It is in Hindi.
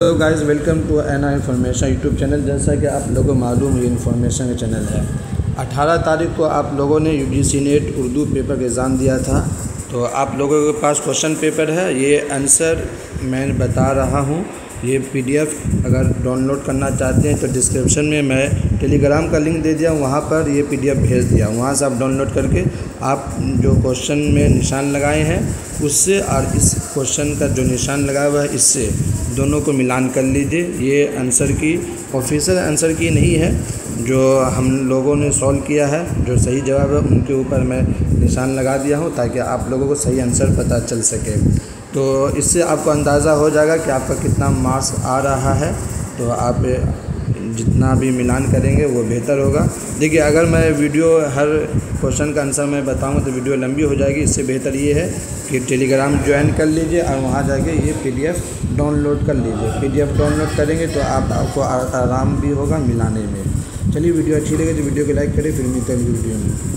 तो guys welcome to an information YouTube channel. जैसा कि आप लोगों को मालूम है इन्फॉर्मेशन का चैनल है। 18 तारीख को आप लोगों ने यूजीसी नेट उर्दू पेपर का एग्ज़ाम दिया था। तो आप लोगों के पास क्वेश्चन पेपर है, ये आंसर मैं बता रहा हूँ। ये पीडीएफ अगर डाउनलोड करना चाहते हैं तो डिस्क्रिप्शन में मैं टेलीग्राम का लिंक दे दिया, वहाँ पर ये पीडीएफ भेज दिया। वहाँ से आप डाउनलोड करके आप जो क्वेश्चन में निशान लगाए हैं उससे और इस क्वेश्चन का जो निशान लगाया हुआ है इससे दोनों को मिलान कर लीजिए। ये आंसर की ऑफिशियल आंसर की नहीं है, जो हम लोगों ने सॉल्व किया है, जो सही जवाब है उनके ऊपर मैं निशान लगा दिया हूँ ताकि आप लोगों को सही आंसर पता चल सके। तो इससे आपको अंदाज़ा हो जाएगा कि आपका कितना मार्क्स आ रहा है। तो आप जितना भी मिलान करेंगे वो बेहतर होगा। देखिए, अगर मैं वीडियो हर क्वेश्चन का आंसर मैं बताऊंगा तो वीडियो लंबी हो जाएगी। इससे बेहतर ये है कि टेलीग्राम ज्वाइन कर लीजिए और वहाँ जाके ये पीडीएफ डाउनलोड कर लीजिए। पीडीएफ डाउनलोड करेंगे तो आपको आराम भी होगा मिलाने में। चलिए, वीडियो अच्छी लगे तो वीडियो को लाइक करें, फिर मिलते हैं वीडियो में।